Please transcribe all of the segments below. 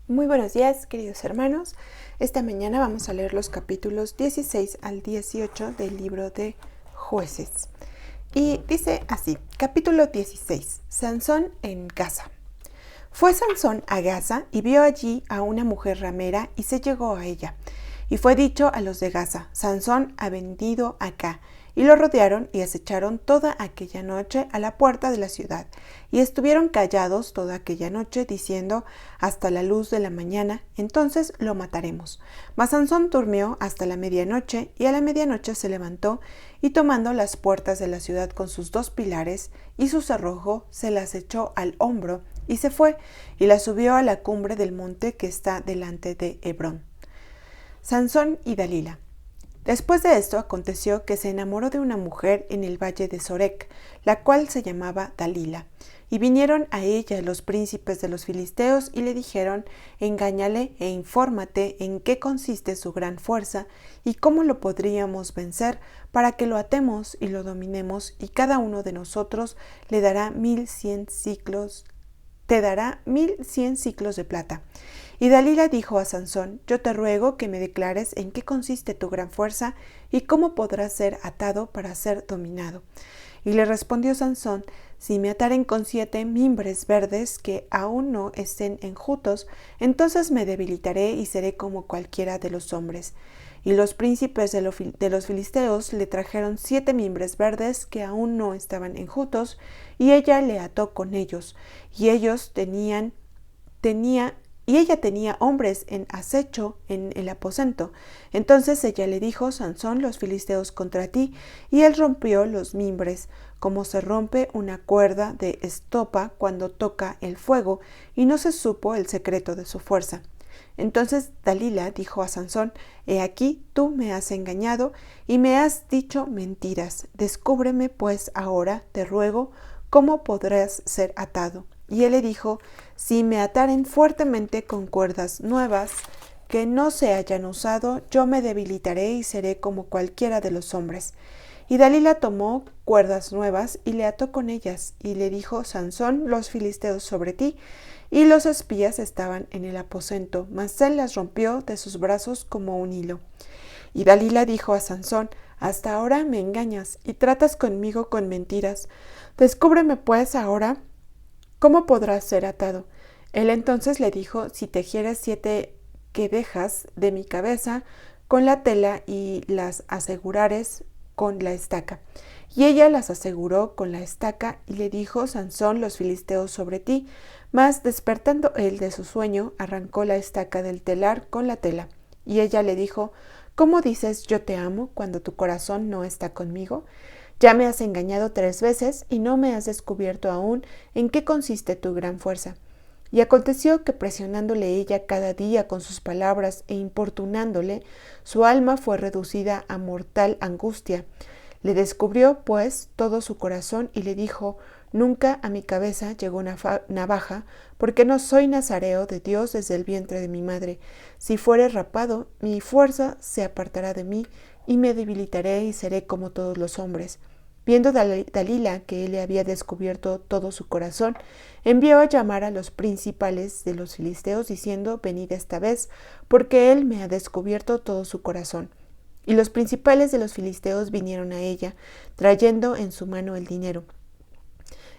Muy buenos días, queridos hermanos. Esta mañana vamos a leer los capítulos 16 al 18 del libro de Jueces. Y dice así, capítulo 16, Sansón en Gaza. Fue Sansón a Gaza y vio allí a una mujer ramera y se llegó a ella. Y fue dicho a los de Gaza, Sansón ha venido acá. Y lo rodearon y acecharon toda aquella noche a la puerta de la ciudad. Y estuvieron callados toda aquella noche, diciendo, hasta la luz de la mañana, entonces lo mataremos. Mas Sansón durmió hasta la medianoche, y a la medianoche se levantó, y tomando las puertas de la ciudad con sus dos pilares y su cerrojo, se las echó al hombro, y se fue, y las subió a la cumbre del monte que está delante de Hebrón. Sansón y Dalila. Después de esto aconteció que se enamoró de una mujer en el valle de Sorek, la cual se llamaba Dalila. Y vinieron a ella los príncipes de los filisteos y le dijeron, engáñale e infórmate en qué consiste su gran fuerza y cómo lo podríamos vencer para que lo atemos y lo dominemos, y cada uno de nosotros le dará 1100 siclos, te dará 1100 siclos de plata. Y Dalila dijo a Sansón, yo te ruego que me declares en qué consiste tu gran fuerza y cómo podrás ser atado para ser dominado. Y le respondió Sansón, si me ataren con 7 mimbres verdes que aún no estén enjutos, entonces me debilitaré y seré como cualquiera de los hombres. Y los príncipes de los filisteos le trajeron 7 mimbres verdes que aún no estaban enjutos, y ella le ató con ellos, y ella tenía hombres en acecho en el aposento. Entonces ella le dijo, Sansón, los filisteos contra ti, y él rompió los mimbres, como se rompe una cuerda de estopa cuando toca el fuego, y no se supo el secreto de su fuerza. Entonces Dalila dijo a Sansón, he aquí tú me has engañado y me has dicho mentiras. Descúbreme pues ahora, te ruego, cómo podrás ser atado. Y él le dijo, si me ataren fuertemente con cuerdas nuevas que no se hayan usado, yo me debilitaré y seré como cualquiera de los hombres. Y Dalila tomó cuerdas nuevas y le ató con ellas, y le dijo, Sansón, los filisteos sobre ti. Y los espías estaban en el aposento, mas él las rompió de sus brazos como un hilo. Y Dalila dijo a Sansón, hasta ahora me engañas y tratas conmigo con mentiras. Descúbreme pues ahora ¿cómo podrás ser atado? Él entonces le dijo, si tejieres 7 quedejas de mi cabeza con la tela y las asegurares con la estaca. Y ella las aseguró con la estaca y le dijo, Sansón, los filisteos sobre ti. Mas despertando él de su sueño, arrancó la estaca del telar con la tela. Y ella le dijo, ¿cómo dices yo te amo cuando tu corazón no está conmigo? Ya me has engañado 3 veces y no me has descubierto aún en qué consiste tu gran fuerza. Y aconteció que presionándole ella cada día con sus palabras e importunándole, su alma fue reducida a mortal angustia. Le descubrió, pues, todo su corazón y le dijo, nunca a mi cabeza llegó navaja, porque no soy nazareo de Dios desde el vientre de mi madre. Si fuere rapado, mi fuerza se apartará de mí, y me debilitaré y seré como todos los hombres. Viendo Dalila que él le había descubierto todo su corazón, envió a llamar a los principales de los filisteos, diciendo, venid esta vez, porque él me ha descubierto todo su corazón. Y los principales de los filisteos vinieron a ella, trayendo en su mano el dinero.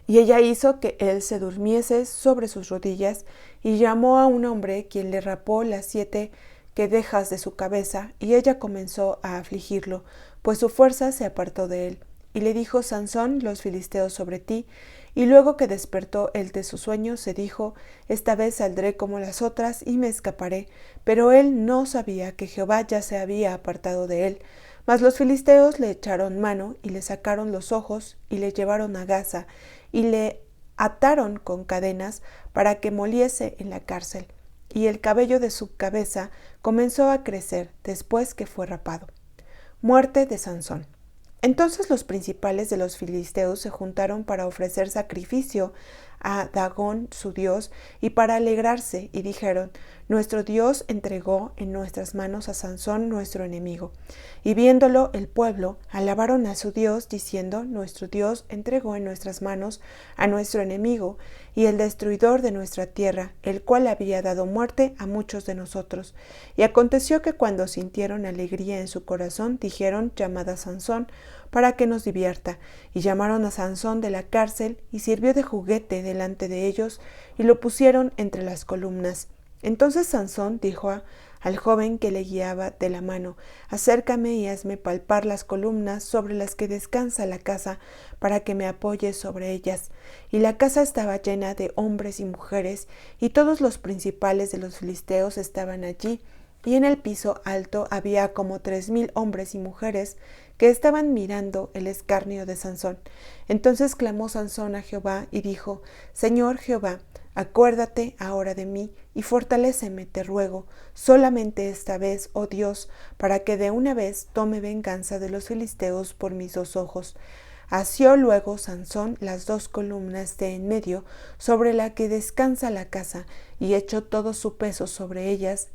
Y ella hizo que él se durmiese sobre sus rodillas, y llamó a un hombre, quien le rapó las 7 quedejas de su cabeza, y ella comenzó a afligirlo, pues su fuerza se apartó de él. Y le dijo, Sansón, los filisteos sobre ti. Y luego que despertó él de su sueño, se dijo, esta vez saldré como las otras y me escaparé. Pero él no sabía que Jehová ya se había apartado de él. Mas los filisteos le echaron mano y le sacaron los ojos y le llevaron a Gaza y le ataron con cadenas para que moliese en la cárcel. Y el cabello de su cabeza comenzó a crecer después que fue rapado. Muerte de Sansón. Entonces los principales de los filisteos se juntaron para ofrecer sacrificio a Dagón su dios y para alegrarse, y dijeron, nuestro Dios entregó en nuestras manos a Sansón nuestro enemigo. Y viéndolo el pueblo, alabaron a su Dios, diciendo, nuestro Dios entregó en nuestras manos a nuestro enemigo, y el destruidor de nuestra tierra, el cual había dado muerte a muchos de nosotros. Y aconteció que cuando sintieron alegría en su corazón, dijeron: llamad a Sansón para que nos divierta. Y llamaron a Sansón de la cárcel, y sirvió de juguete delante de ellos, y lo pusieron entre las columnas. Entonces Sansón dijo al joven que le guiaba de la mano: acércame y hazme palpar las columnas sobre las que descansa la casa, para que me apoye sobre ellas. Y la casa estaba llena de hombres y mujeres, y todos los principales de los filisteos estaban allí, y en el piso alto había como 3000 hombres y mujeres que estaban mirando el escarnio de Sansón. Entonces clamó Sansón a Jehová y dijo: Señor Jehová, acuérdate ahora de mí y fortaléceme, te ruego, solamente esta vez, oh Dios, para que de una vez tome venganza de los filisteos por mis 2 ojos. Asió luego Sansón las 2 columnas de en medio sobre la que descansa la casa, y echó todo su peso sobre ellas,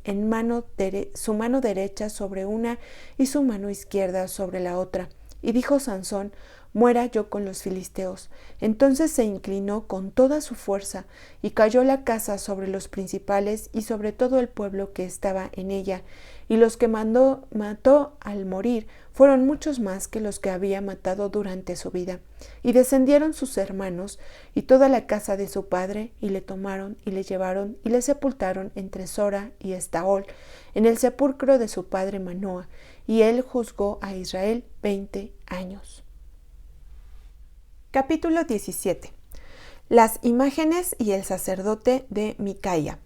su mano derecha sobre una y su mano izquierda sobre la otra. Y dijo Sansón: muera yo con los filisteos. Entonces se inclinó con toda su fuerza, y cayó la casa sobre los principales y sobre todo el pueblo que estaba en ella, y los que mató al morir fueron muchos más que los que había matado durante su vida. Y descendieron sus hermanos y toda la casa de su padre, y le tomaron y le llevaron y le sepultaron entre Sora y Estaol, en el sepulcro de su padre Manoa, y él juzgó a Israel 20 años. Capítulo 17. Las imágenes y el sacerdote de Micaía.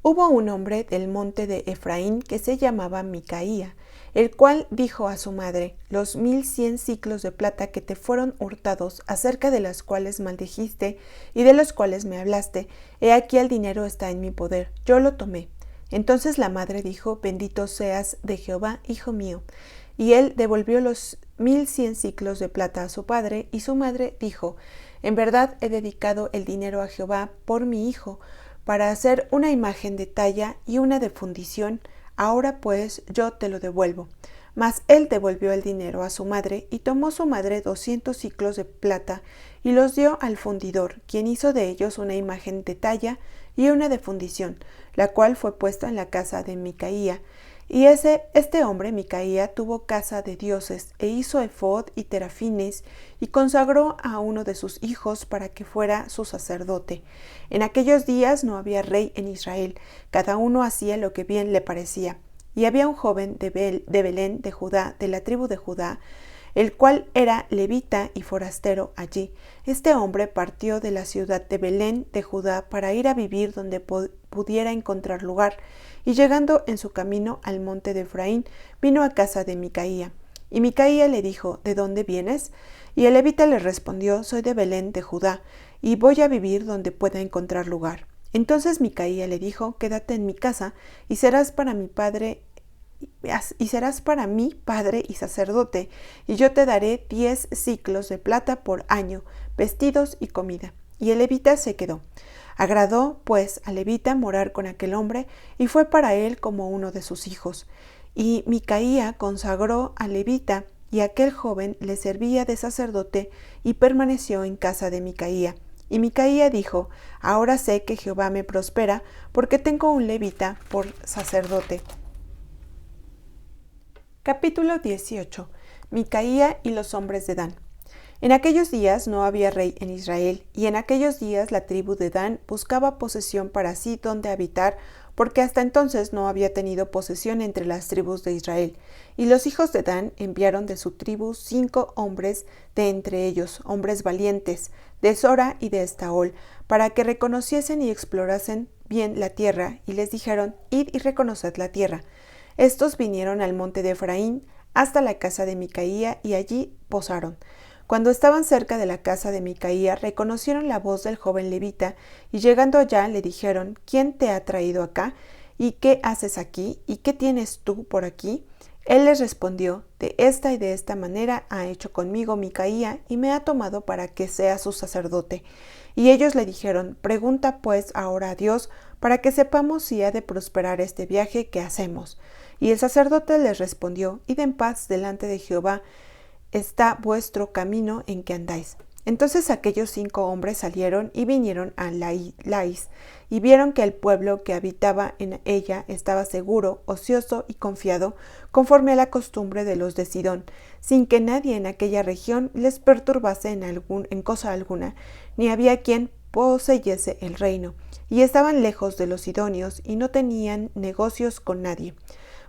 Hubo un hombre del monte de Efraín que se llamaba Micaía, el cual dijo a su madre: los 1100 siclos de plata que te fueron hurtados, acerca de las cuales maldijiste y de los cuales me hablaste, he aquí el dinero está en mi poder, yo lo tomé. Entonces la madre dijo: bendito seas de Jehová, hijo mío. Y él devolvió los 1100 siclos de plata a su padre, y su madre dijo: en verdad he dedicado el dinero a Jehová por mi hijo, para hacer una imagen de talla y una de fundición. Ahora pues yo te lo devuelvo. Mas él devolvió el dinero a su madre, y tomó su madre 200 siclos de plata, y los dio al fundidor, quien hizo de ellos una imagen de talla y una de fundición, la cual fue puesta en la casa de Micaía. Y este hombre, Micaía, tuvo casa de dioses, e hizo efod y terafines, y consagró a uno de sus hijos para que fuera su sacerdote. En aquellos días no había rey en Israel, cada uno hacía lo que bien le parecía. Y había un joven de Belén de Judá, de la tribu de Judá, el cual era levita y forastero allí. Este hombre partió de la ciudad de Belén de Judá para ir a vivir donde pudiera encontrar lugar, y llegando en su camino al monte de Efraín, vino a casa de Micaía. Y Micaía le dijo: ¿de dónde vienes? Y el levita le respondió: soy de Belén de Judá, y voy a vivir donde pueda encontrar lugar. Entonces Micaía le dijo: quédate en mi casa, y serás para mí padre y sacerdote, y yo te daré 10 siclos de plata por año, vestidos y comida. Y el levita se quedó. Agradó, pues, al levita morar con aquel hombre, y fue para él como uno de sus hijos. Y Micaía consagró al levita, y aquel joven le servía de sacerdote, y permaneció en casa de Micaía. Y Micaía dijo: ahora sé que Jehová me prospera, porque tengo un levita por sacerdote. Capítulo 18. Micaía y los hombres de Dan. En aquellos días no había rey en Israel, y en aquellos días la tribu de Dan buscaba posesión para sí donde habitar, porque hasta entonces no había tenido posesión entre las tribus de Israel. Y los hijos de Dan enviaron de su tribu 5 hombres de entre ellos, hombres valientes, de Sora y de Estaol, para que reconociesen y explorasen bien la tierra, y les dijeron: id y reconoced la tierra. Estos vinieron al monte de Efraín hasta la casa de Micaía, y allí posaron. Cuando estaban cerca de la casa de Micaía, reconocieron la voz del joven levita, y llegando allá le dijeron: ¿quién te ha traído acá? ¿Y qué haces aquí? ¿Y qué tienes tú por aquí? Él les respondió: de esta y de esta manera ha hecho conmigo Micaía, y me ha tomado para que sea su sacerdote. Y ellos le dijeron: pregunta pues ahora a Dios, para que sepamos si ha de prosperar este viaje que hacemos. Y el sacerdote les respondió: id en paz delante de Jehová, está vuestro camino en que andáis. Entonces aquellos 5 hombres salieron y vinieron a Lais, y vieron que el pueblo que habitaba en ella estaba seguro, ocioso y confiado, conforme a la costumbre de los de Sidón, sin que nadie en aquella región les perturbase en cosa alguna, ni había quien poseyese el reino, y estaban lejos de los sidonios, y no tenían negocios con nadie.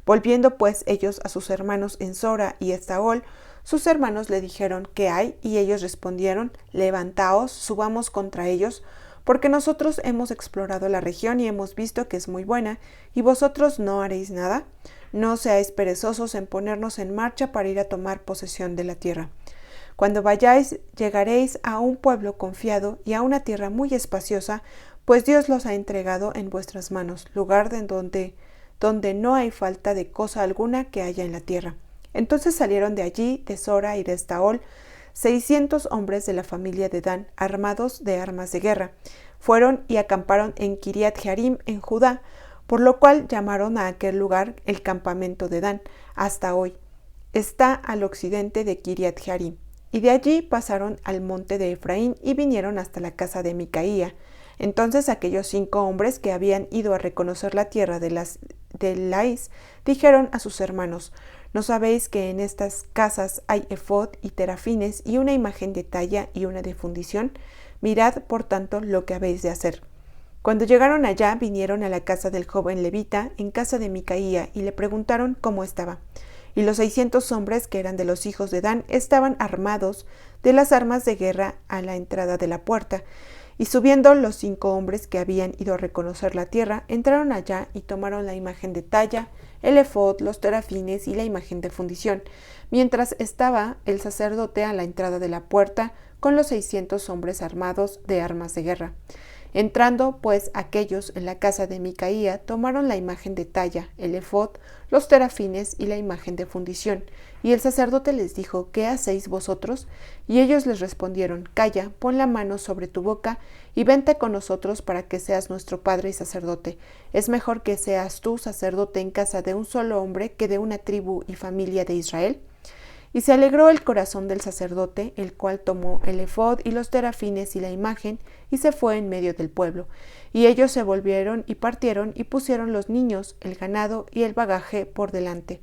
Volviendo pues ellos a sus hermanos en Sora y Estaol, sus hermanos le dijeron: ¿qué hay? Y ellos respondieron: levantaos, subamos contra ellos, porque nosotros hemos explorado la región y hemos visto que es muy buena, y vosotros no haréis nada. No seáis perezosos en ponernos en marcha para ir a tomar posesión de la tierra. Cuando vayáis, llegaréis a un pueblo confiado y a una tierra muy espaciosa, pues Dios los ha entregado en vuestras manos, lugar donde no hay falta de cosa alguna que haya en la tierra. Entonces salieron de allí, de Sora y de Estaol, 600 hombres de la familia de Dan, armados de armas de guerra. Fueron y acamparon en Kiriat Jearim, en Judá, por lo cual llamaron a aquel lugar el campamento de Dan, hasta hoy. Está al occidente de Kiriat Jearim. Y de allí pasaron al monte de Efraín y vinieron hasta la casa de Micaía. Entonces aquellos 5 hombres que habían ido a reconocer la tierra de Lais dijeron a sus hermanos: ¿no sabéis que en estas casas hay efod y terafines y una imagen de talla y una de fundición? Mirad, por tanto, lo que habéis de hacer. Cuando llegaron allá, vinieron a la casa del joven levita, en casa de Micaía, y le preguntaron cómo estaba. Y los 600 hombres que eran de los hijos de Dan estaban armados de las armas de guerra a la entrada de la puerta. Y subiendo los 5 hombres que habían ido a reconocer la tierra, entraron allá y tomaron la imagen de talla, el efod, los terafines y la imagen de fundición, mientras estaba el sacerdote a la entrada de la puerta con los 600 hombres armados de armas de guerra. Entrando, pues, aquellos en la casa de Micaía, tomaron la imagen de talla, el efod, los terafines y la imagen de fundición. Y el sacerdote les dijo: ¿qué hacéis vosotros? Y ellos les respondieron: calla, pon la mano sobre tu boca y vente con nosotros para que seas nuestro padre y sacerdote. Es mejor que seas tú sacerdote en casa de un solo hombre que de una tribu y familia de Israel. Y se alegró el corazón del sacerdote, el cual tomó el efod y los terafines y la imagen, y se fue en medio del pueblo. Y ellos se volvieron y partieron y pusieron los niños, el ganado y el bagaje por delante.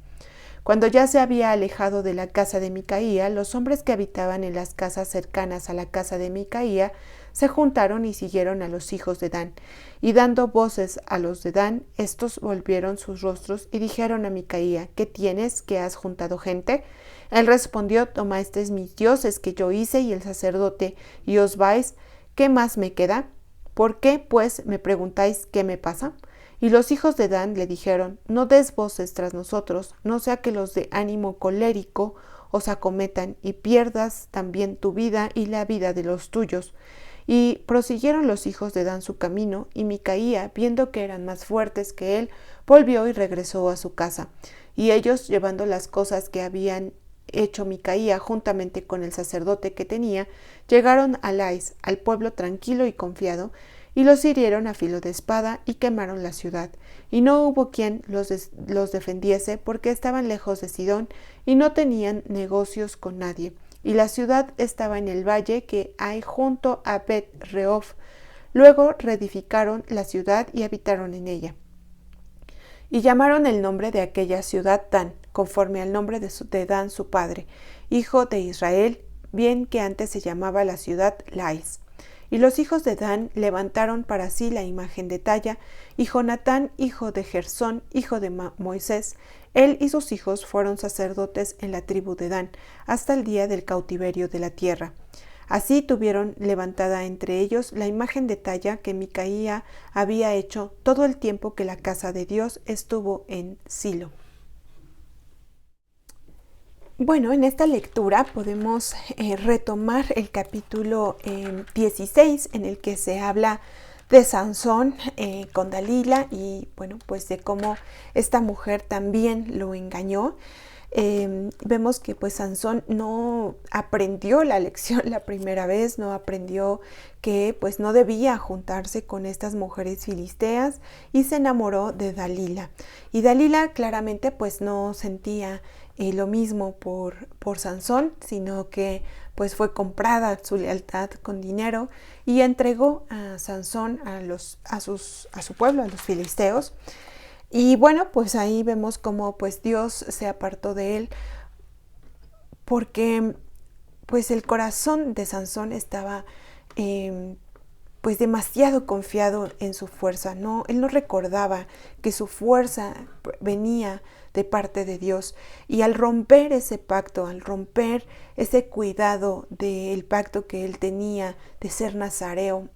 Cuando ya se había alejado de la casa de Micaía, los hombres que habitaban en las casas cercanas a la casa de Micaía se juntaron y siguieron a los hijos de Dan. Y dando voces a los de Dan, estos volvieron sus rostros y dijeron a Micaía: ¿qué tienes, que has juntado gente? Él respondió: tomasteis mis dioses que yo hice y el sacerdote, y os vais. ¿Qué más me queda? ¿Por qué, pues, me preguntáis qué me pasa? Y los hijos de Dan le dijeron: no des voces tras nosotros, no sea que los de ánimo colérico os acometan y pierdas también tu vida y la vida de los tuyos. Y prosiguieron los hijos de Dan su camino, y Micaía, viendo que eran más fuertes que él, volvió y regresó a su casa. Y ellos, llevando las cosas que habían hecho Micaía juntamente con el sacerdote que tenía, llegaron a Lais, al pueblo tranquilo y confiado, y los hirieron a filo de espada y quemaron la ciudad. Y no hubo quien los defendiese, porque estaban lejos de Sidón y no tenían negocios con nadie. Y la ciudad estaba en el valle que hay junto a Bet-Rehob. Luego reedificaron la ciudad y habitaron en ella. Y llamaron el nombre de aquella ciudad Dan, conforme al nombre de Dan su padre, hijo de Israel, bien que antes se llamaba la ciudad Lais. Y los hijos de Dan levantaron para sí la imagen de talla, y Jonatán, hijo de Gersón, hijo de Moisés, él y sus hijos fueron sacerdotes en la tribu de Dan, hasta el día del cautiverio de la tierra. Así tuvieron levantada entre ellos la imagen de talla que Micaía había hecho todo el tiempo que la casa de Dios estuvo en Silo. Bueno, en esta lectura podemos retomar el capítulo 16, en el que se habla de Sansón con Dalila y bueno, pues de cómo esta mujer también lo engañó. Vemos que pues Sansón no aprendió la lección la primera vez, no aprendió que pues no debía juntarse con estas mujeres filisteas y se enamoró de Dalila. Y Dalila claramente pues no sentía lo mismo por Sansón, sino que pues fue comprada su lealtad con dinero y entregó a Sansón a su pueblo, a los filisteos. Y bueno, pues ahí vemos cómo pues Dios se apartó de él, porque pues el corazón de Sansón estaba pues demasiado confiado en su fuerza. No, él no recordaba que su fuerza venía de parte de Dios. Y al romper ese pacto, al romper ese cuidado del pacto que él tenía de ser nazareo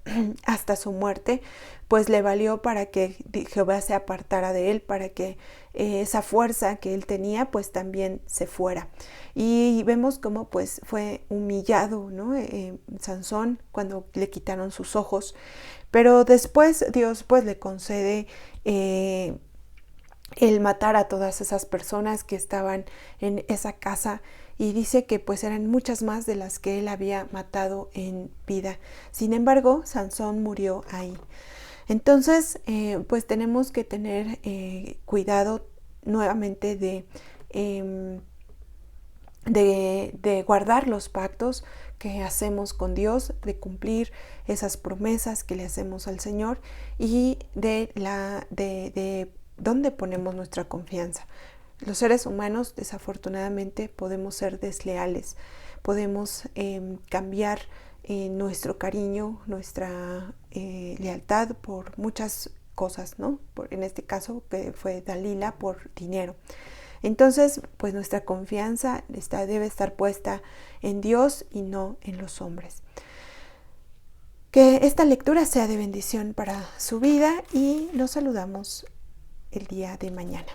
hasta su muerte, pues le valió para que Jehová se apartara de él, para que esa fuerza que él tenía pues también se fuera. Y vemos cómo pues fue humillado, ¿no? Sansón cuando le quitaron sus ojos, pero después Dios pues le concede el matar a todas esas personas que estaban en esa casa, y dice que pues eran muchas más de las que él había matado en vida. Sin embargo, Sansón murió ahí. Entonces, pues tenemos que tener cuidado nuevamente de guardar los pactos que hacemos con Dios, de cumplir esas promesas que le hacemos al Señor, y de dónde ponemos nuestra confianza. Los seres humanos, desafortunadamente, podemos ser desleales, podemos cambiar nuestro cariño, nuestra lealtad por muchas cosas, ¿no? En este caso, que fue Dalila, por dinero. Entonces, pues nuestra confianza debe estar puesta en Dios y no en los hombres. Que esta lectura sea de bendición para su vida, y nos saludamos el día de mañana.